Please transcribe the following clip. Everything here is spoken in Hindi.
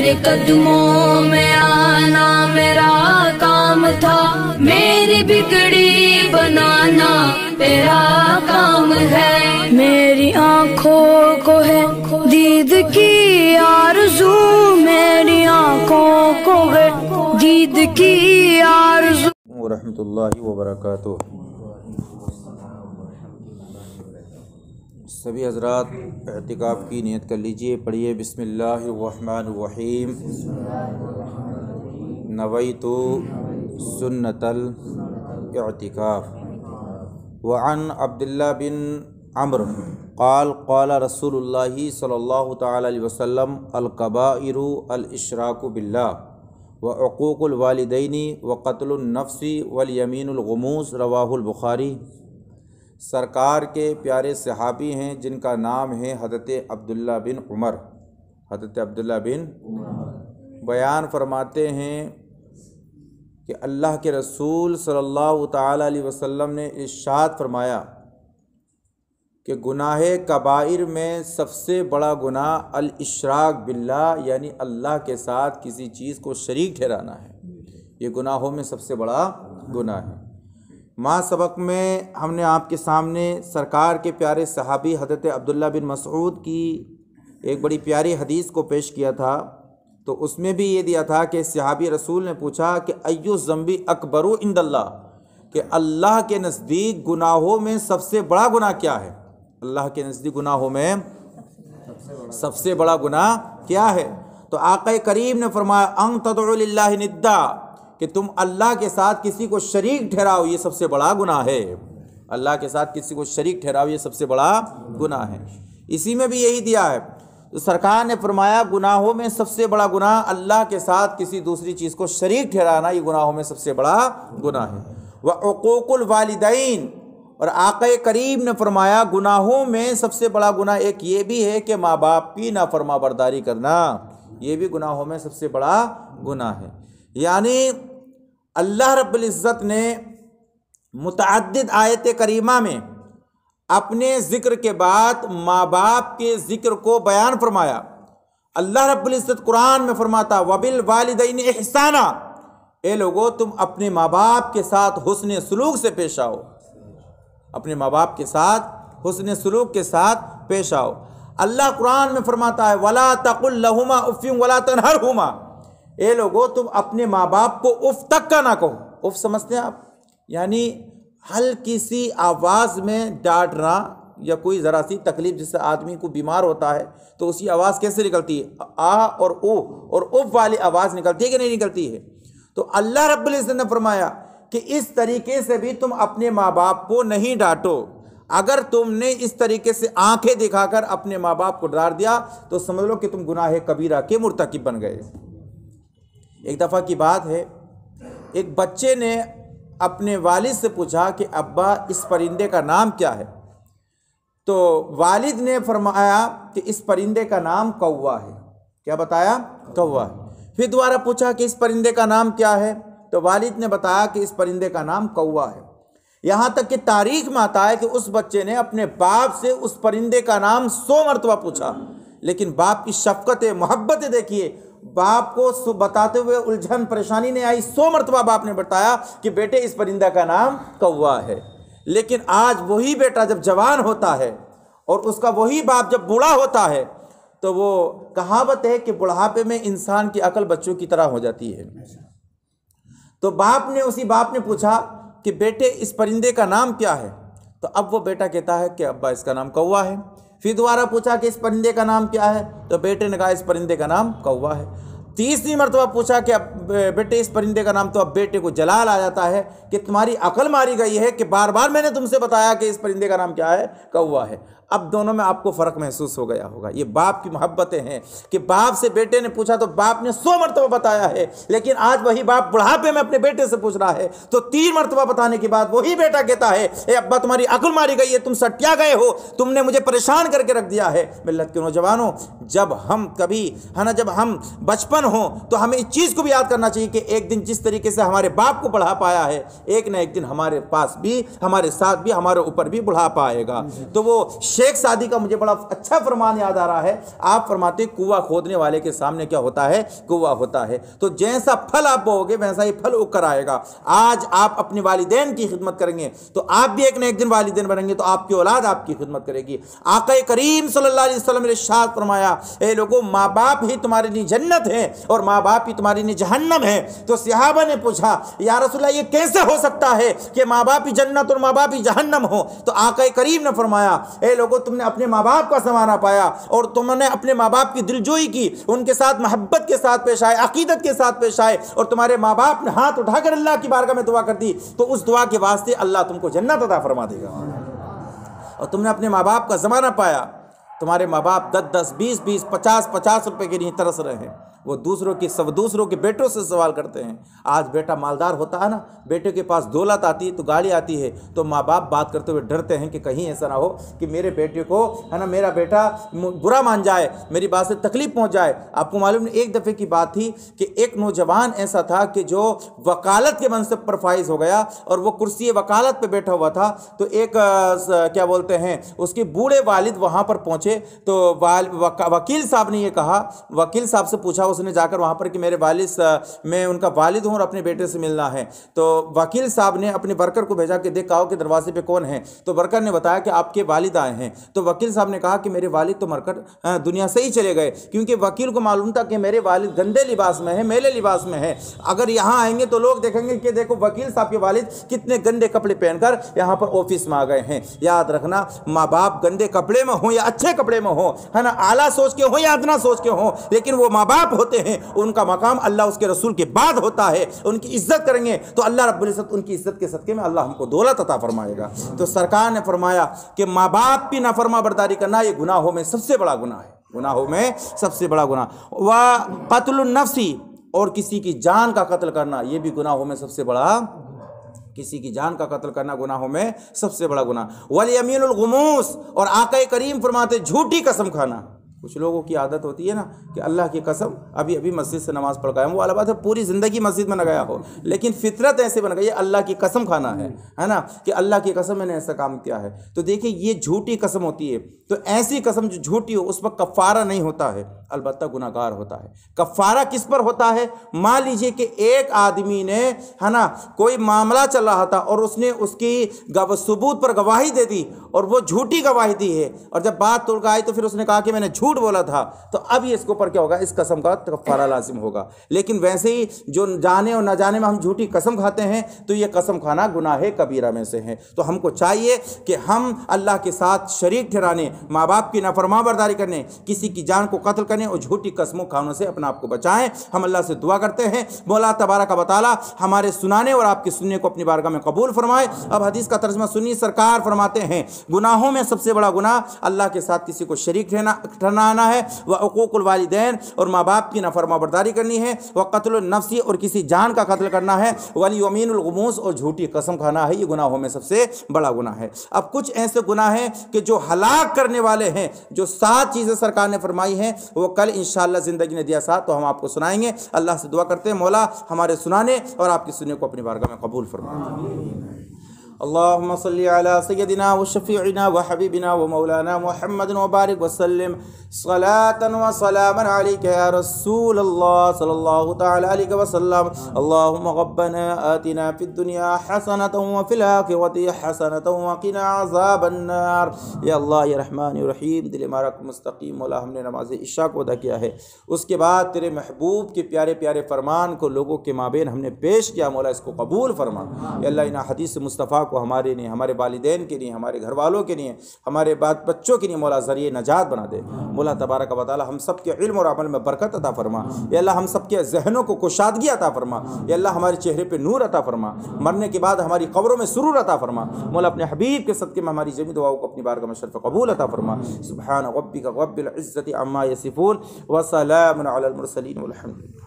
तेरे कदमों में आना मेरा काम था, मेरी बिगड़ी बनाना तेरा काम है। मेरी आँखों को है दीद की आरज़ू, मेरी आँखों को है दीद की आरज़ू। व रहमतुल्लाहि व बरकातुहू। सभी हज़रात एहतिकाफ़ की नियत कर लीजिए। पढ़िए बिस्मिल्लाहिर्रहमानिर्रहीम। नवैतु सुन्नतल एहतिकाफ़। व अन अब्दुल्लाह बिन अम्र क़ाल क़ाल रसूलुल्लाहि सल्लल्लाहु तआला अलैहि वसल्लम अल कबाइरु अल इशराकु बिल्लाह व उक़ूक़ुल वालिदैनि व क़त्लुन नफ्सी वल यमीनुल गमूस। रवाहुल बुखारी। सरकार के प्यारे सहाबी हैं जिनका नाम है हज़रत अब्दुल्ला बिन उमर। हज़रत अब्दुल्ला बिन बयान फरमाते हैं कि अल्लाह के रसूल सल्लल्लाहु तआला अलैहि वसल्लम ने इरशाद फरमाया कि गुनाह कबाइर में सबसे बड़ा गुनाह अल इशराक बिल्लाह, यानी अल्लाह के साथ किसी चीज़ को शरीक ठहराना है। ये गुनाहों में सबसे बड़ा गुनाह है। माँ सबक में हमने आपके सामने सरकार के प्यारे सहाबी हज़रत अब्दुल्ला बिन मसऊद की एक बड़ी प्यारी हदीस को पेश किया था। तो उसमें भी ये दिया था कि सहाबी रसूल ने पूछा कि अय्यु ज़म्बी अकबरु इंदल्लाह, कि अल्लाह के नज़दीक गुनाहों में सबसे बड़ा गुनाह क्या है। अल्लाह के नज़दीक गुनाहों में सबसे बड़ा गुनाह क्या है। तो आक़ा करीम ने फरमाया अन तदउ लिल्लाहि निद्दा, कि तुम अल्लाह के साथ किसी को शरीक ठहराओ, ये सबसे बड़ा गुनाह है। अल्लाह के साथ किसी को शरीक ठहराओ, ये सबसे बड़ा गुनाह है। इसी में भी यही दिया है। तो सरकार ने फरमाया गुनाहों में सबसे बड़ा गुनाह अल्लाह के साथ किसी दूसरी चीज़ को शरीक ठहराना, ये गुनाहों में सबसे बड़ा गुनाह है। व उक़ूक़ुल वालिदैन, और आक़ा करीम ने फरमाया गुनाहों में सबसे बड़ा गुनाह एक ये भी है कि माँ बाप की नाफरमाबरदारी करना, ये भी गुनाहों में सबसे बड़ा गुनाह है। यानी अल्लाह रब्बुल इज़्ज़त ने मुतअद्दिद आयत करीमा में अपने ज़िक्र के बाद माँ बाप के ज़िक्र को बयान फरमाया। अल्लाह रब्बुल इज़्ज़त कुरान में फरमाता वबिल वालिदैनि इहसाना, ए लोगो तुम अपने माँ बाप के साथ हुस्न सलूक से पेश आओ, अपने माँ बाप के साथ हुस्न सलूक के साथ पेश आओ। अल्लाह कुरान में फरमाता है वला तकुल लहुमा उफ़्फिन वला तनहरहुमा, ए लोगो तुम अपने माँ बाप को उफ तक का ना कहो। उफ समझते हैं आप, यानी हल्की सी आवाज़ में डांटना या कोई ज़रा सी तकलीफ़, जिससे आदमी को बीमार होता है तो उसकी आवाज़ कैसे निकलती है, आ और ओ और उफ वाली आवाज़ निकलती है कि नहीं निकलती है। तो अल्लाह रब्बुल इज़्ज़त ने फरमाया कि इस तरीके से भी तुम अपने माँ बाप को नहीं डांटो। अगर तुमने इस तरीके से आंखें दिखाकर अपने माँ बाप को डांट दिया तो समझ लो कि तुम गुनाह कबीरा के मुर्तकिब बन गए। एक दफ़ा की बात है, एक बच्चे ने अपने वालिद से पूछा कि अब्बा इस परिंदे का नाम क्या है। तो वालिद ने फरमाया कि इस परिंदे का नाम कौवा है। क्या बताया? कौवा है। फिर दोबारा पूछा कि इस परिंदे का नाम क्या है, तो वालिद ने बताया कि इस परिंदे का नाम कौवा है। यहाँ तक कि तारीख में आता है कि उस बच्चे ने अपने बाप से उस परिंदे का नाम 100 मरतबा पूछा, लेकिन बाप की शफकत मोहब्बत देखिए, बाप को बताते हुए उलझन परेशानी नहीं आई। 100 मरतबा बाप ने बताया कि बेटे इस परिंदा का नाम कौवा है। लेकिन आज वही बेटा जब जवान होता है और उसका वही बाप जब बूढ़ा होता है, तो वो कहावत है कि बुढ़ापे में इंसान की अकल बच्चों की तरह हो जाती है। तो उसी बाप ने पूछा कि बेटे इस परिंदे का नाम क्या है, तो अब वो बेटा कहता है कि अब्बा इसका नाम कौवा है। फिर दोबारा पूछा कि इस परिंदे का नाम क्या है, तो बेटे ने कहा इस परिंदे का नाम कौवा है। तीसरी मरतबा पूछा कि अब बेटे इस परिंदे का नाम, तो अब बेटे को जलाल आ जाता है कि तुम्हारी अकल मारी गई है कि बार बार मैंने तुमसे बताया कि इस परिंदे का नाम क्या है, कौवा है। अब दोनों में आपको फ़र्क महसूस हो गया होगा। ये बाप की मोहब्बतें हैं कि बाप से बेटे ने पूछा तो बाप ने 100 मरतबा बताया है, लेकिन आज वही बाप बुढ़ापे में अपने बेटे से पूछ रहा है तो 3 मरतबा बताने के बाद वही बेटा कहता है ए अब्बा तुम्हारी अकल मारी गई है, तुम सटिया गए हो, तुमने मुझे परेशान करके रख दिया है। मिल्लत के नौजवानों, जब हम कभी है ना, जब हम बचपन हो तो हमें इस चीज़ को भी याद करना चाहिए कि एक दिन जिस तरीके से हमारे बाप को बढ़ा पाया है, एक ना एक दिन हमारे पास भी, हमारे साथ भी, हमारे ऊपर भी बुढ़ापा आएगा। तो वो शेख सादी का मुझे बड़ा अच्छा फरमान याद आ रहा है। आप फरमाते कुआं खोदने वाले के सामने क्या होता है? कुआं होता है। तो जैसा फल आप बोओगे वैसा ही फल उग कर आएगा। आज आप अपने वालिदैन की खिदमत करेंगे तो आप भी एक ना एक दिन वालिदैन बनेंगे, तो आपकी औलाद आपकी खिदमत करेगी। आका करीम सल्लल्लाहु अलैहि वसल्लम ने इरशाद फरमाया, ए लोगों, माँ बाप ही तुम्हारे लिए जन्नत है और माँ बाप ही तुम्हारे लिए जहन्नम है। तो सहाबा ने पूछा, या रसूलल्लाह ये कैसे हो सकता है कि माँ बाप ही जन्नत और माँ बाप ही जहन्नम हो? तो आका करीम ने फरमाया, ए लोगों, तुमने अपने माँ बाप का ज़माना पाया और तुमने अपने माँ बाप की दिलजोई की, उनके साथ मोहब्बत के साथ पेश आए, अकीदत के साथ पेश आए, और तुम्हारे माँ बाप ने हाथ उठाकर अल्लाह की बारगाह में दुआ कर दी, तो उस दुआ के वास्ते अल्लाह तुमको जन्नत अता फरमा देगा। और तुमने अपने माँ बाप का ज़माना पाया, तुम्हारे माँ बाप 10-10, 20-20, 50-50 रुपए के लिए तरस रहे हैं, वो दूसरों के बेटों से सवाल करते हैं। आज बेटा मालदार होता है ना, बेटे के पास दौलत आती है तो गाड़ी आती है, तो माँ बाप बात करते हुए डरते हैं कि कहीं ऐसा ना हो कि मेरे बेटे को, है ना, मेरा बेटा बुरा मान जाए, मेरी बात से तकलीफ पहुँच जाए। आपको मालूम है, एक दफ़े की बात थी कि एक नौजवान ऐसा था कि जो वकालत के मनसब पर फाइज हो गया और वो कुर्सी वकालत पर बैठा हुआ था। तो एक क्या बोलते हैं, उसके बूढ़े वालिद वहाँ पर पहुँचे, तो वकील साहब ने ये कहा, वकील साहब से पूछा उसने जाकर वहाँ पर कि मेरे वालिद, मैं उनका वालिद हूँ और अपने बेटे से मिलना है। तो वकील साहब ने अपने वर्कर को भेजा कि देख आओ कि दरवाजे पे कौन है। तो वर्कर ने बताया कि आपके वालिद आए हैं। तो वकील साहब ने कहा कि मेरे वालिद तो मरकर दुनिया से ही चले गए, क्योंकि वकील को मालूम था कि मेरे वालिद गंदे लिबास में है, मेले लिबास में है। अगर यहाँ आएंगे तो लोग देखेंगे कि देखो वकील साहब के वालिद कितने गंदे कपड़े पहनकर यहाँ पर ऑफिस में आ गए हैं। याद रखना, माँ बाप गंदे कपड़े में हो या अच्छे कपड़े में हो, है ना, आला सोच के हो या अदना सोच के हो, लेकिन वो माँ बाप होते हैं, उनका मकाम अल्लाह उसके रसूल के बाद होता है। उनकी इज्जत करेंगे तो अल्लाह रब्बुल इज्जत उनकी इज्जत के सदके में अल्लाह हमको दौलत अता फरमाएगा। तो सरकार ने फरमाया कि माँ बाप की नाफरमा बर्दारी करना ये गुनाहों में सबसे बड़ा गुनाह है, गुनाहों में सबसे बड़ा गुनाह। व कत्लुन नफ्सी, और किसी की जान का कत्ल करना, ये भी गुनाहों में सबसे बड़ा, किसी की जान का कत्ल करना गुनाहों में सबसे बड़ा गुनाह। वल यमीनुल गुमूस, और आका करीम फरमाते झूठी कसम खाना। कुछ लोगों की आदत होती है ना कि अल्लाह की कसम, अभी अभी मस्जिद से नमाज़ पढ़ गया, वो अलग बात है, पूरी ज़िंदगी मस्जिद में न गया हो, लेकिन फितरत ऐसे बन गई है अल्लाह की कसम खाना है ना, कि अल्लाह की कसम मैंने ऐसा काम किया है। तो देखिए ये झूठी कसम होती है। तो ऐसी कसम जो झूठी हो उस पर कफ़ारा नहीं होता है, अलबत्ता गुनाहगार होता है। कफ़ारा किस पर होता है? मान लीजिए कि एक आदमी ने, है ना, कोई मामला चल रहा था और उसने उसकी सबूत पर गवाही दे दी और वो झूठी गवाही दी है, और जब बात तोड़ आई तो फिर उसने कहा कि मैंने झूठ बोला था, तो अब ये इसके ऊपर क्या होगा? इस कसम का कफ़ारा लाजिम होगा। लेकिन वैसे ही जो जाने और न जाने में हम झूठी कसम खाते हैं तो ये कसम खाना गुनाह कबीरा में से है। तो हमको चाहिए कि हम अल्लाह के साथ शरीक ठहराने, माँ बाप की नाफरमाबरदारी करने, किसी की जान को कत्ल करने और झूठी कसमों खानों से अपने आप को बचाएं। हम अल्लाह से दुआ करते हैं मौला तबारक व तआला हमारे सुनाने और आपके सुनने को अपनी बारगाह में कबूल फरमाए। अब हदीस का तर्जमा सुनिए। सरकार फरमाते हैं गुनाहों में सबसे बड़ा गुनाह अल्लाह के साथ किसी को शरीक ठहराना है, व उकूकुल वालिदैन, और माँ बाप की नाफरमाबरदारी करनी है, व कत्लुन नफ्सी, और किसी जान का कत्ल करना है, वल यमीनुल गुमूस, और झूठी कसम खाना है। ये गुनाहों में सबसे बड़ा गुनाह है। अब कुछ ऐसे गुनाह हैं कि जो हलाक करने वाले हैं, जो 7 चीज़ें सरकार ने फरमाई हैं, वो कल इंशाअल्लाह ज़िंदगी ने दिया साथ तो हम आपको सुनाएंगे। अल्लाह से दुआ करते हैं मौला हमारे सुनाने और आपके सुनने को अपनी बारगाह में कबूल फरमाए। अल्लाहुम्मा सल्ली अला सय्यदिना व शफीइना व हबीबिना व मौलाना मुहम्मद व बारिक वसल्लिम सलातन व सलामन अलैका या रसूल अल्लाह सल्लल्लाहु तआला अलैहि वसल्लम। अल्लाहुम्मा रब्बना आतिना फिद दुनिया हसनतन व फिल आखिरति हसनतन व क़िना अज़ाबन नार। या अल्लाह या रहमान या रहीम, दिल हमारा मुस्तकीम मौला, हमने नमाज इशा को अदा किया है, उसके बाद तेरे महबूब के प्यारे प्यारे फरमान को लोगों के माबेन हमने पेश किया, मौला इसको कबूल फरमा। या अल्लाह इन हदीस मुस्तफ़ा को हमारे लिए, हमारे वालिदैन के लिए, हमारे घर वालों के लिए, हमारे बच्चों के लिए मौला ज़रिए नजात बना दे। मौला तबारक व तआला हम सब के इल्म और अमल में बरकत अता फरमा। या अल्लाह हम सब के जहनों को कुशादगी अता फरमा। या अल्लाह हमारे चेहरे पे नूर अता फरमा, मरने के बाद हमारी कब्रों में सुरूर अता फरमा। मौला अपने हबीब के सदके में हमारी जमी दुआओं को अपनी बारगाह में शर्फ कबूल अता फरमा। सुब्हान रब्बिका रब्बिल इज्जति अम्मा यसिफून व सलामुन अलल मुरसलीन वल्हम्दुलिल्लाह।